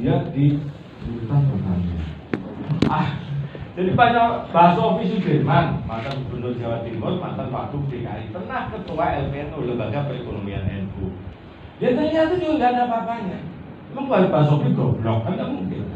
dia di urutan pertama. Jadi banyak Pak Sofi Sudirman, mantan Gubernur Jawa Timur, mantan Wagub DKI, pernah ketua LPNU, Lembaga Perekonomian NU. Ya ternyata juga nggak ada apa-apanya. Emang Pak Sofi goblok kan nggak mungkin.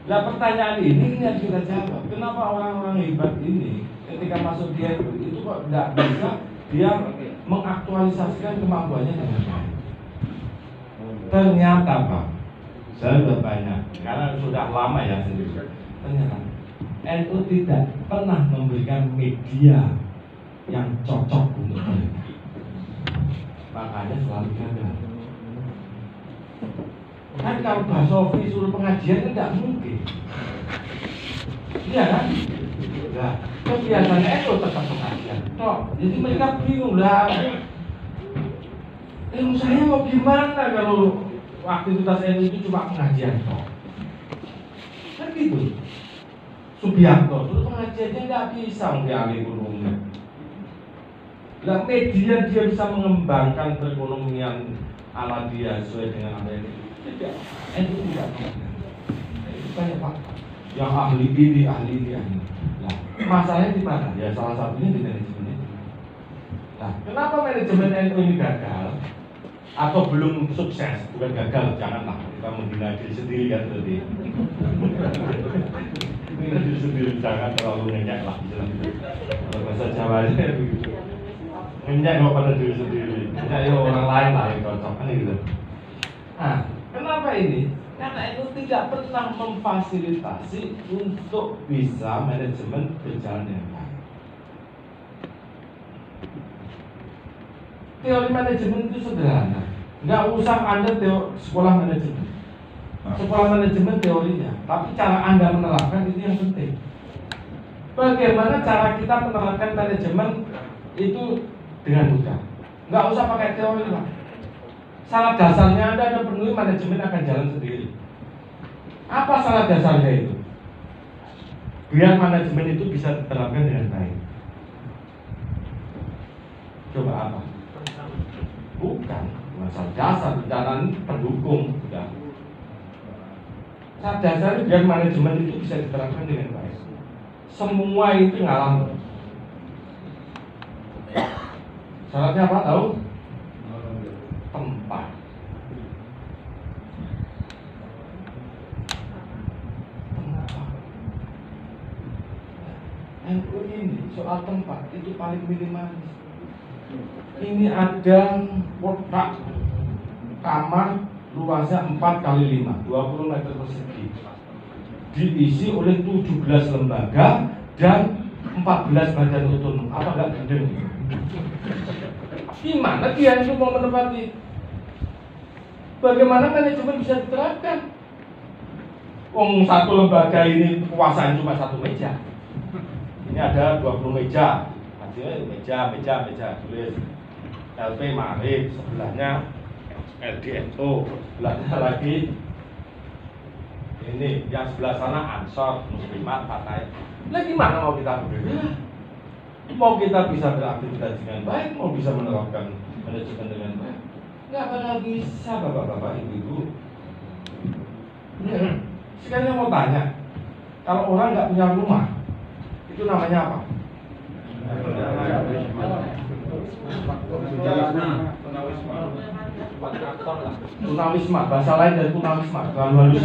Nah pertanyaan ini yang kita jawab. Kenapa orang-orang hebat ini ketika masuk di NU itu kok nggak bisa dia mengaktualisasikan kemampuannya dengan baik? Ternyata Pak, saya sudah banyak, karena sudah lama ya sendiri. Ternyata NU tidak pernah memberikan media yang cocok untuk mereka. Makanya selalu gagal. Kan kalau Mbak Sofi suruh pengajian kan tidak mungkin. Iya kan? Nah, kebiasaannya NU tetap pengajian. Jadi mereka bingung lah. Saya mau gimana kalau aktivitas NU itu cuma pengajian toh? Kan gitu. Subianto, itu pengajiannya nggak bisa mengalih kurungnya. Nah, media dia bisa mengembangkan perekonomian ala dia sesuai dengan apa yang tidak. NU tidak bisa. Itu banyak fakta. Yang ahli ini. Nah, masalahnya di mana? Ya salah satunya di manajemen. Nah, kenapa manajemen NU ini gagal? Atau belum sukses, bukan gagal, janganlah kita menghina diri sendiri kan berarti. Menghina diri sendiri, jangan terlalu ngenyak lah kalau bahasa Jawanya begitu. Ngenyak pada diri sendiri, ngenyak orang lain lah yang cocok kan gitu. Nah, kenapa ini? Karena itu tidak pernah memfasilitasi untuk bisa manajemen berjalan dengan baik. Teori manajemen itu sederhana, nggak usah Anda sekolah manajemen. Sekolah manajemen teorinya, tapi cara Anda menerapkan itu yang penting. Bagaimana cara kita menerapkan manajemen itu dengan mudah? Nggak usah pakai teori lah. Syarat dasarnya Anda penuhi, manajemen akan jalan sendiri. Apa syarat dasarnya itu? Biar manajemen itu bisa diterapkan dengan baik. Coba apa? Bukan masalah dasar, perencanaan pendukung sudah. Saat dasar biar manajemen itu bisa diterapkan dengan baik. Semua itu ngalah. Syaratnya apa tahu? Tempat. NU ini soal tempat itu paling minimalis. Ini ada kotak kamar luasnya 4x5, 20 meter persegi, diisi oleh 17 lembaga dan 14 badan otonom. Apa enggak gendeng? Gimana dia itu mau menempati? Bagaimana manajemen bisa diterapkan? Satu lembaga ini kekuasaan cuma satu meja. Ini ada 20 meja. Meja tulis LP Marif, sebelahnya LDNO, sebelahnya lagi ini, yang sebelah sana Ansor, Muslimat, Partai. Nah gimana mau kita berbeda? Mau kita bisa beraktivitas dengan baik, mau bisa menerapkan manajemen dengan baik, nggak bakal bisa bapak-bapak, ibu-ibu. Sekarang mau tanya, kalau orang nggak punya rumah, itu namanya apa? Tunawisma, bahasa lain dari tunawisma, terlalu halus.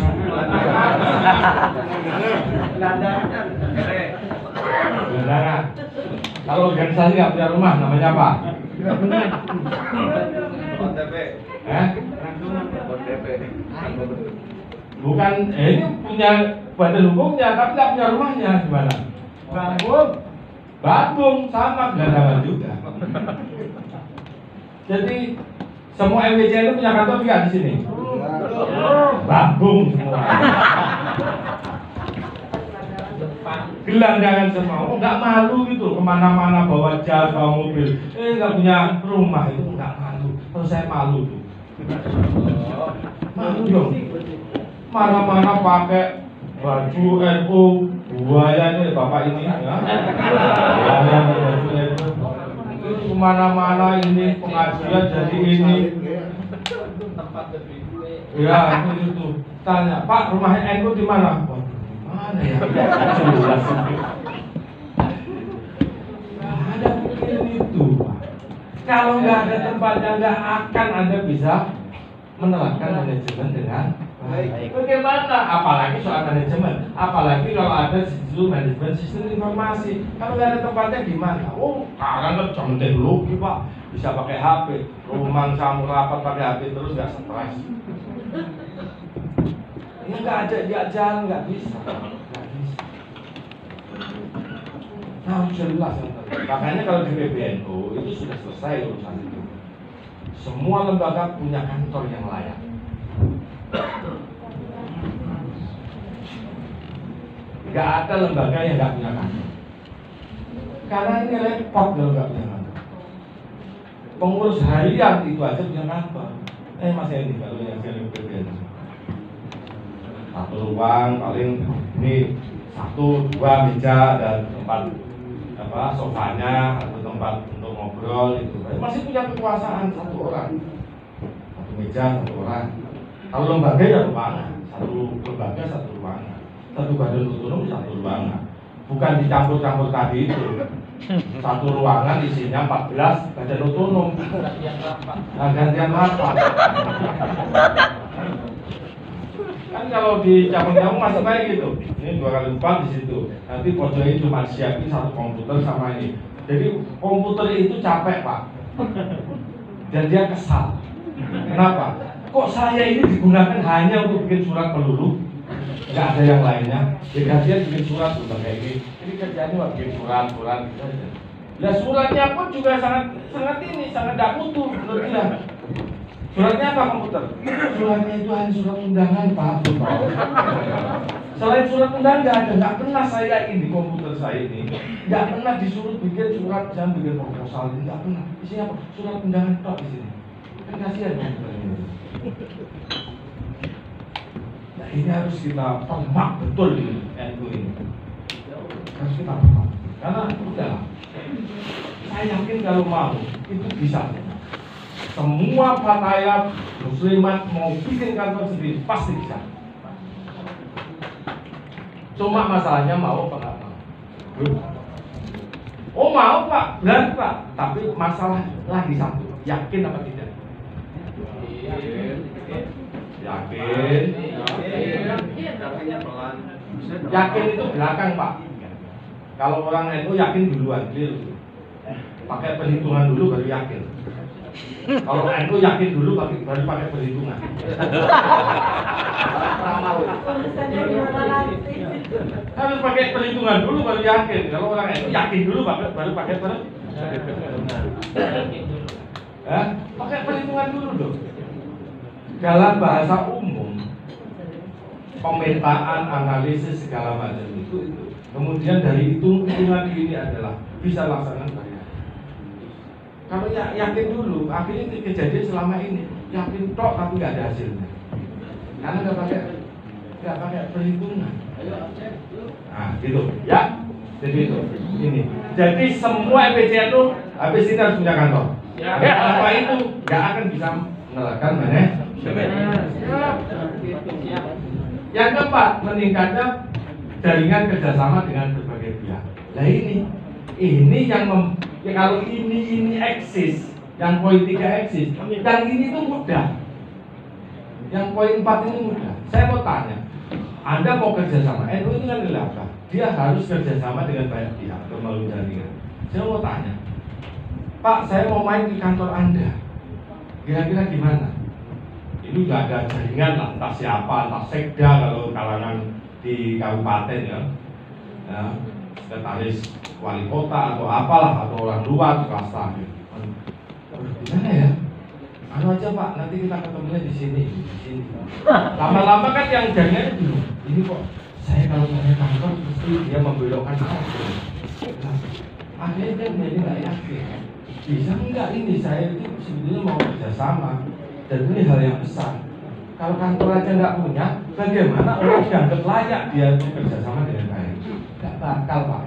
Gelandangan. Kalau organisasi nggak punya rumah, namanya apa? Bukan, ini punya badan hukumnya, tapi nggak punya rumahnya, gimana? Babung sama gelandangan juga. Jadi semua MWC itu punya kantor nggak di sini? Babung semua. Gelandangan semua. Oh nggak malu gitu, kemana-mana bawa jas, bawa mobil. Nggak punya rumah itu nggak malu. Kalau saya malu tuh. Malu dong. Mana-mana pakai baju NU. Buaya ini bapak ini ya. Itu kemana-mana ini pengajian jadi ini. Ya, itu tanya, Pak, rumahnya NU di mana? Waduh, mana ya? Jelas. Ada pikiran itu, Pak. Kalau nggak ada tempatnya, nggak akan Anda bisa menerapkan manajemen dengan baik. Bagaimana? Apalagi soal manajemen, apalagi kalau ada sistem manajemen sistem informasi. Kalau nggak ada tempatnya gimana? Oh, sekarang kan cuma teknologi, Pak. Bisa pakai HP, rumah sama rapat pakai HP terus nggak stres. Ini nggak ada, nggak jalan, nggak bisa. Nah, jelas. Makanya kalau di PBNU itu sudah selesai urusan itu. Semua lembaga punya kantor yang layak. Nggak ada lembaga yang nggak punya kantor. Karena ini repot kalau nggak punya kantor. Pengurus harian itu aja punya kantor. Mas Hendy kalau yang saya PBNU. Satu ruang paling ini 1-2 meja dan tempat sofanya atau tempat untuk ngobrol itu masih punya kekuasaan satu orang, satu meja satu orang. Kalau lembaga ya ruangan, satu lembaga satu ruangan, satu badan otonom satu ruangan, bukan dicampur-campur tadi itu. Satu ruangan isinya 14 badan otonom, gantian rapat. Kan kalau di cabang-cabang masih kayak gitu. Ini 2 kali 4 di situ. Nanti pojoknya cuma siapin satu komputer sama ini. Jadi komputer itu capek, Pak. Dan dia kesal. Kenapa? Kok saya ini digunakan hanya untuk bikin surat peluru? Nggak ada yang lainnya. Jadi dia bikin surat juga kayak gini. Jadi kerjanya buat bikin surat gitu aja. Nah suratnya pun juga sangat tidak mutu menurut dia. Suratnya apa komputer? Suratnya itu hanya surat undangan, Pak. Selain surat undangan nggak pernah saya ini komputer saya ini nggak pernah disuruh bikin surat jangan bikin proposal ini nggak pernah. Isinya apa? Surat undangan tok di sini. Kan kasihan komputer ini. Nah ini harus kita permak betul ini NU ini. Harus kita permak. Karena udah, saya yakin kalau mau itu bisa. Semua fatayat muslimat mau bikin kantor sendiri pasti bisa. Cuma masalahnya mau apa nggak mau? Oh mau Pak, berarti Pak. Tapi masalah lagi satu, yakin apa tidak? Yakin. Yakin itu belakang Pak. Kalau orang NU yakin duluan, keliru. Pakai perhitungan dulu baru yakin. Kalau NU yakin dulu baru pakai perhitungan. Harus pakai perhitungan dulu baru yakin. Kalau orang NU yakin dulu baru pakai perhitungan. Pakai perhitungan dulu dong. Dalam bahasa umum, pemetaan, analisis segala macam itu. Kemudian dari hitungan ini adalah bisa laksanakan bayar. Kalau yakin dulu, akhirnya kejadian selama ini yakin tok tapi nggak ada hasilnya. Karena nggak pakai perhitungan. Nah, gitu, ya. Jadi itu, ini. Jadi semua EPCN itu habis ini harus punya kantor. Apa itu nggak akan bisa menerapkan Yang keempat, meningkatnya jaringan kerjasama dengan berbagai pihak. Nah ini yang kalau ini eksis, yang poin 3 eksis, yang ini tuh mudah. Yang poin 4 ini mudah. Saya mau tanya, Anda mau kerjasama? NU itu kan apa? Dia harus kerjasama dengan banyak pihak melalui jaringan. Saya mau tanya, Pak, saya mau main di kantor Anda. Kira-kira gimana? Ini udah ada jaringan lah, entah siapa, entah sekda kalau kalangan di kabupaten ya, sekretaris wali kota atau apalah, atau orang luar swasta gitu. Gimana ya? Anu aja Pak, nanti kita ketemunya di sini. Lama-lama kan yang jaringannya dulu. Ini kok saya kalau punya kantor mesti dia membelokkan aku. Akhirnya dia menjadi nggak yakin. Bisa enggak ini saya itu sebetulnya mau kerjasama dan ini hal yang besar. Kalau kantor aja nggak punya, bagaimana orang dianggap layak dia untuk kerjasama dengan baik? Nggak bakal Pak.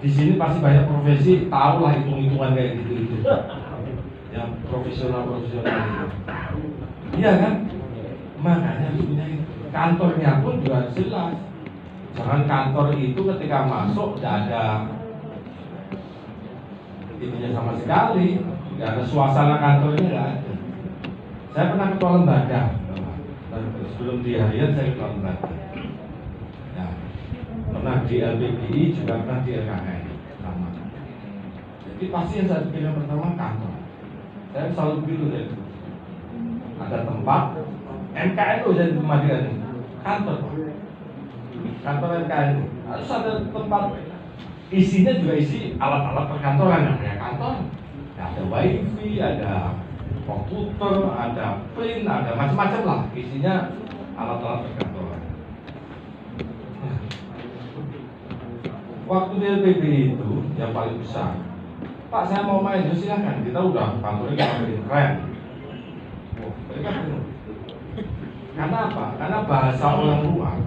Di sini pasti banyak profesi tahu lah hitung-hitungan kayak gitu. Yang profesional itu. Iya kan? Makanya punya kantornya pun juga jelas. Jangan kantor itu ketika masuk tidak ada itunya sama sekali, tidak ada suasana kantornya, tidak ada. Saya pernah ketua lembaga, sebelum di harian saya ketua lembaga. Ya, pernah di LPBI juga pernah di LKN sama. Jadi pasti yang saya pikir yang pertama kantor. Saya selalu begitu deh. Ada tempat MKN itu jadi pemadian kantor, kantor MKN harus ada tempat, isinya juga isi alat-alat perkantoran yang punya kantor. Ada wifi, ada komputer, ada print, ada macam-macam lah, isinya alat-alat perkantoran. Waktu di LPB itu yang paling besar, Pak saya mau main, silahkan, kita udah kantornya kita bikin keren. Mereka bingung. Karena apa? Karena bahasa orang luar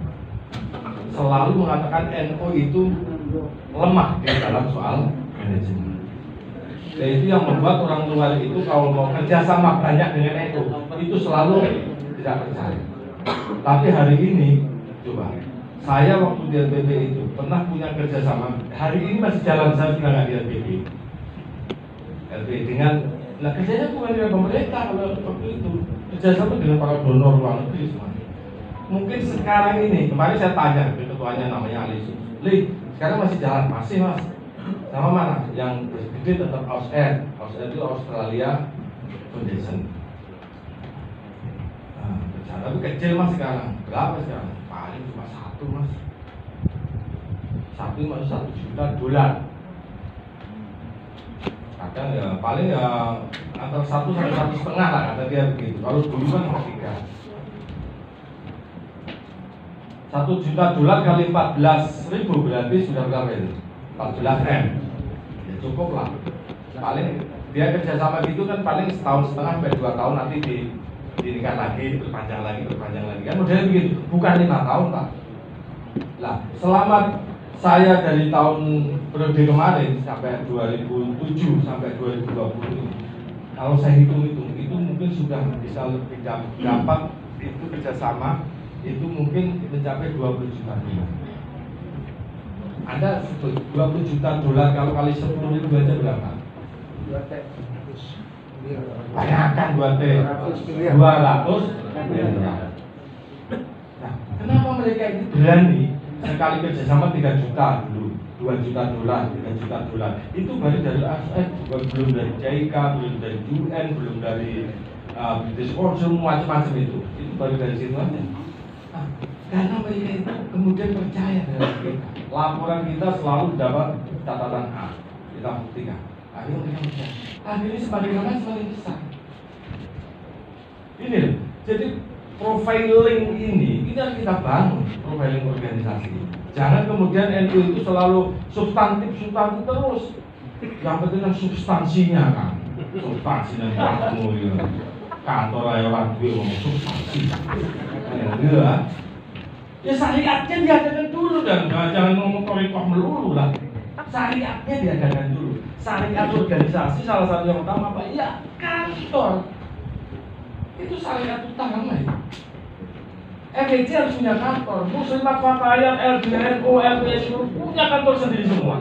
selalu mengatakan NU itu lemah di dalam soal manajemen. Dan itu yang membuat orang luar itu kalau mau kerjasama banyak dengan NU itu selalu tidak percaya. Tapi hari ini coba, saya waktu di LPB itu pernah punya kerjasama. Hari ini masih jalan, saya sudah nggak di LPB. LPB dengan, nah kerjanya bukan dengan pemerintah kalau waktu itu, kerjasama dengan para donor luar negeri semuanya. Mungkin sekarang ini, kemarin saya tanya ke ketuanya namanya Ali, sekarang masih jalan? Masih mas. Sama mana? Yang gede tetap AUSN. AUSN itu Australia Foundation. Nah, berjalan, tapi kecil mas sekarang. Berapa sekarang? Paling cuma satu mas. Satu masih $1 juta. Kadang ya paling ya antara 1 sampai 1,5 lah kata dia begitu. Kalau dulu kan cuma 3. $1 juta kali 14.000 berarti sudah berapa itu? 14 M. Ya cukup lah. Paling dia kerjasama gitu kan paling setahun setengah sampai 2 tahun nanti dinikan lagi, diperpanjang lagi kan modelnya begitu. Bukan 5 tahun Pak. Lah selama saya dari tahun periode kemarin sampai 2007 sampai 2020 kalau saya hitung itu mungkin sudah bisa lebih dapat itu kerjasama itu mungkin mencapai $20 juta. Anda sebut $20 juta kalau kali 10 itu aja berapa? 2T. Bayangkan 2T 200 miliar. Nah, kenapa mereka itu berani sekali kerjasama 3 juta dulu, $2 juta, $3 juta. Itu baru dari ASN, belum dari JIK, belum dari UN, belum dari British Council, macam-macam itu baru dari situ aja. Nah, karena mereka itu kemudian percaya dengan kita. Laporan kita selalu dapat catatan A, kita buktikan. Akhirnya mereka percaya. Akhirnya semakin lama semakin besar. Ini loh, jadi profiling ini harus kita bangun, profiling organisasi. Jangan kemudian NU itu selalu substantif terus. Yang penting kan substansinya kan, substansinya kamu ya. Kantor ayo orang duit ngomong substansi. Ya, ya syariatnya diadakan dulu dan jangan ngomong torikoh melulu lah. Syariatnya diadakan dulu. Syariat organisasi salah satu yang utama apa? Ya kantor. Itu syariat utama ya. FEC harus punya kantor. Muslimat Fatayat, LDNU, LPS punya kantor sendiri semua.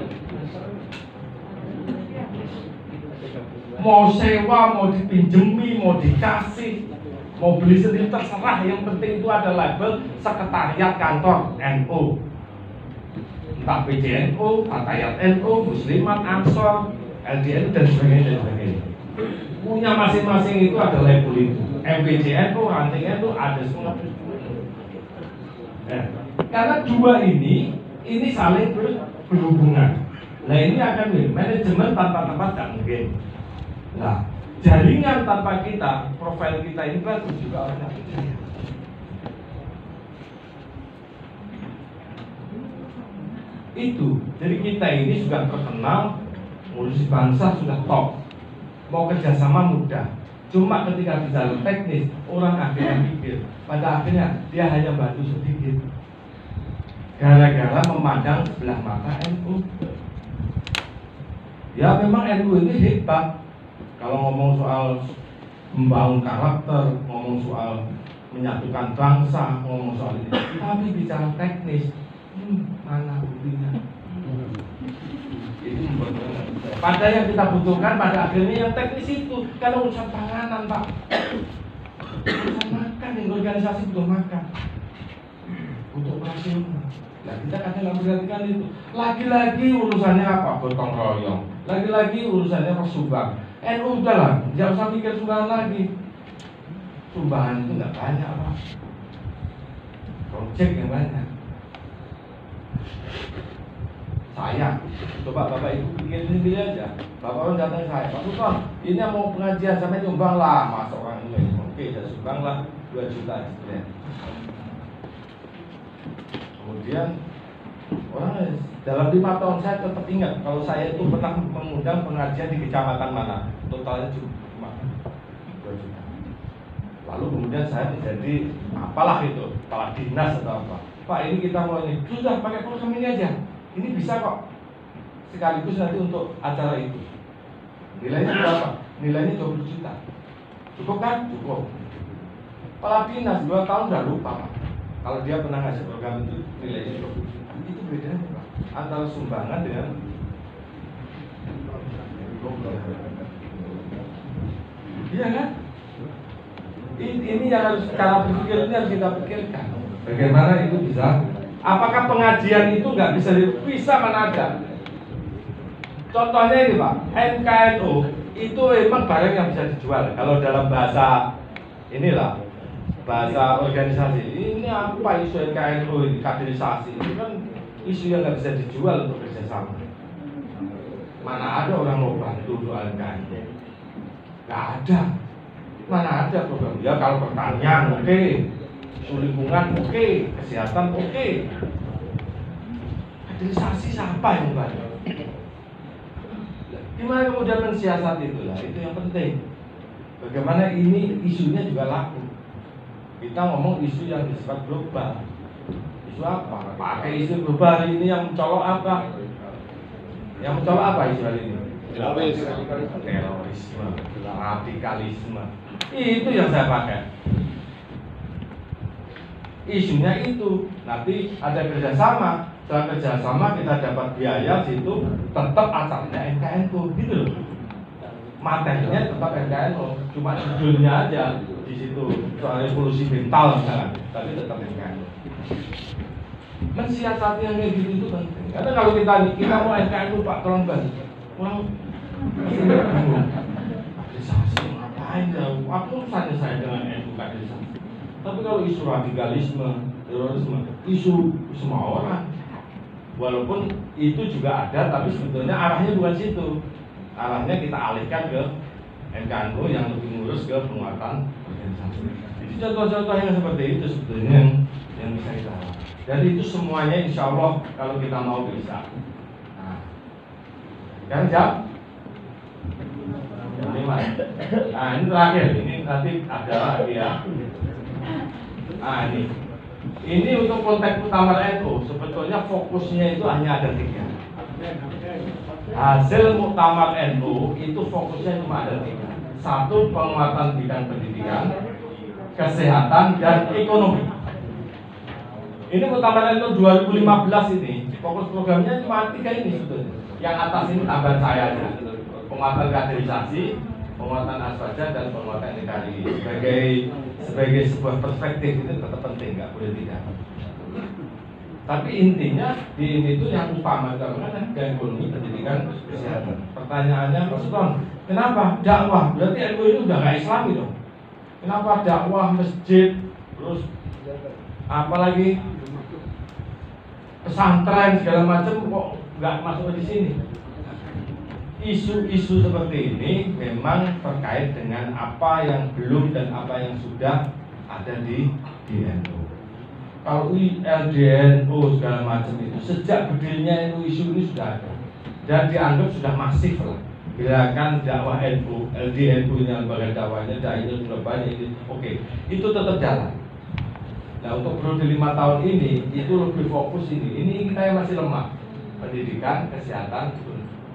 Mau sewa, mau dipinjemi, mau dikasih, mau beli sendiri terserah. Yang penting itu ada label sekretariat kantor NU. Entah PJNU, Fatayat NU, Muslimat, Ansor, LDNU dan sebagainya. Punya masing-masing itu ada label itu. MPJNU, ranting NU ada semua. Karena dua ini saling berhubungan. Nah ini akan manajemen tanpa tempat tak mungkin. Nah jaringan tanpa kita, profil kita ini bagus juga orang yang percaya. Itu, jadi kita ini sudah terkenal, ngurusi bangsa sudah top. Mau kerjasama mudah. Cuma ketika di dalam teknis, orang akhirnya pikir, pada akhirnya dia hanya bantu sedikit. Gara-gara memandang sebelah mata NU. Ya memang NU ini hebat. Kalau ngomong soal membangun karakter, ngomong soal menyatukan bangsa, ngomong soal ini. Tapi bicara teknis, mana buktinya? Itu pada yang kita butuhkan pada akhirnya yang teknis itu. Karena urusan panganan, Pak, urusan makan, yang organisasi butuh makan, butuh operasional. Nah, kita kadang nggak perhatikan itu. Lagi-lagi urusannya apa? Gotong royong. Lagi-lagi urusannya persumbangan. Udahlah, jangan usah mikir sumbangan lagi. Sumbangan itu nggak banyak, Pak. Project yang banyak. Saya, coba Bapak Ibu bikin sendiri aja. Bapak orang datang saya, Pak Sultan, ini mau pengajian sampai nyumbang lah, masuk orang ini. Oke, saya sumbang lah 2 juta. Ya. Kemudian orang dalam 5 tahun saya tetap ingat kalau saya itu pernah mengundang pengajian di kecamatan mana, totalnya cuma 2 juta. Lalu kemudian saya menjadi apalah itu, kepala dinas atau apa. Pak, ini kita mau ini, sudah pakai program ini aja. Ini bisa kok, sekaligus nanti untuk acara itu. Nilainya berapa? Nilainya 20 juta. Cukup kan? Cukup. Kepala dinas 2 tahun udah lupa, Pak. Kalau dia pernah ngasih program itu nilainya 20 juta. Itu bedanya, Pak, antara sumbangan dengan iya kan? Ini yang harus, cara berpikir ini harus kita pikirkan. Bagaimana itu bisa? Apakah pengajian itu nggak bisa mana ada? Contohnya ini, Pak, NKNU itu memang barang yang bisa dijual. Kalau dalam bahasa inilah, bahasa organisasi, ini apa isu NKNU ini, kaderisasi, itu kan isu yang nggak bisa dijual untuk kerjasama. Mana ada orang mau bantu soal NKNU? Nggak ada. Mana ada program? Ya kalau pertanian oke, isu lingkungan oke, kesehatan oke. Kaderisasi siapa yang bantu? Gimana kemudian mensiasat itulah, itu yang penting. Bagaimana ini isunya juga laku. Kita ngomong isu yang bersifat global. Isu apa? Pakai isu global ini yang mencolok apa? Yang mencolok apa isu hari ini? Terorisme, radikalisme. Itu yang saya pakai. Isunya itu nanti ada kerjasama. Setelah kerjasama kita dapat biaya situ, tetap asalnya NKNU gitu loh. Materinya tetap NKNU, cuma judulnya aja di situ soal revolusi mental misalkan, tapi tetap NKNU. Mensiasati yang kayak gitu itu penting. Karena kalau kita mau NKNU Pak tolong bantu, orang bingung. Kaderisasi ngapain ya? Apa urusannya saya dengan NU kaderisasi? Tapi kalau isu radikalisme, terorisme, isu semua orang. Walaupun itu juga ada, tapi sebetulnya arahnya bukan situ. Arahnya kita alihkan ke NKNU yang lebih ngurus ke penguatan organisasi. Jadi contoh-contoh yang seperti itu sebetulnya yang bisa kita lakukan. Jadi itu semuanya insya Allah kalau kita mau bisa. Kan jawab? Nah ini terakhir, ini nanti ada lagi ya. Nah ini untuk konteks Muktamar NU sebetulnya fokusnya itu hanya ada 3. Hasil Muktamar NU itu fokusnya cuma ada 3. 1, penguatan bidang pendidikan, kesehatan, dan ekonomi. Ini Muktamar NU 2015 ini fokus programnya cuma 3 ini sebetulnya. Yang atas ini tambahan saya aja. Penguatan kaderisasi, penguatan aswaja, dan penguatan NKRI. Sebagai sebuah perspektif itu tetap penting, nggak boleh tidak. Tapi intinya di ini itu yang utama kan ekonomi, pendidikan, kesehatan. Pertanyaannya, Pak Sultan, kenapa dakwah? Berarti NU itu udah nggak Islami dong? Kenapa dakwah, masjid, terus apalagi pesantren segala macam kok nggak masuk di sini? Isu-isu seperti ini memang terkait dengan apa yang belum dan apa yang sudah ada di NU. Kalau LDNU segala macam itu sejak berdirinya NU isu ini sudah ada dan dianggap sudah masif lah. Gerakan dakwah NU, LDNU yang lembaga dakwahnya, dai-nya sudah banyak ini. Oke, itu tetap jalan. Nah untuk periode 5 tahun ini itu lebih fokus ini. Ini kita yang masih lemah. Pendidikan, kesehatan.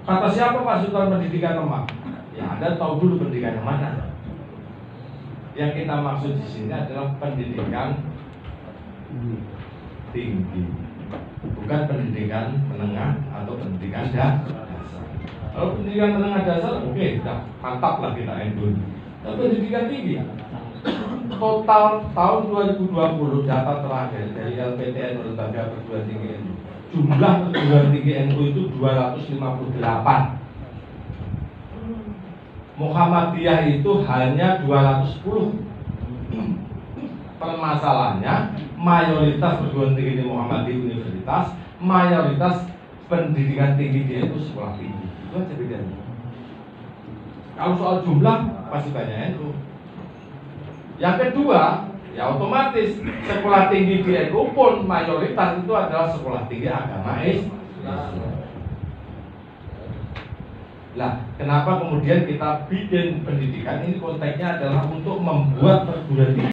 Kata siapa Pak Sultan pendidikan lemah? Ya Anda tahu dulu pendidikan yang mana. Yang kita maksud di sini adalah pendidikan tinggi, bukan pendidikan menengah atau pendidikan dasar. Kalau pendidikan menengah dasar, oke, dah mantap lah kita endun. Tapi pendidikan tinggi, total tahun 2020 data terakhir dari LPTN Lembaga Perguruan Tinggi NU, jumlah perguruan tinggi NU itu 258. Muhammadiyah itu hanya 210. Permasalahannya mayoritas perguruan tinggi di Muhammadiyah universitas, mayoritas pendidikan tinggi dia itu sekolah tinggi. Itu aja bedanya. Kalau soal jumlah pasti banyak NU. Yang kedua, ya otomatis sekolah tinggi di NU pun mayoritas itu adalah sekolah tinggi agama Islam. Lah, kenapa kemudian kita bikin pendidikan ini konteksnya adalah untuk membuat perguruan tinggi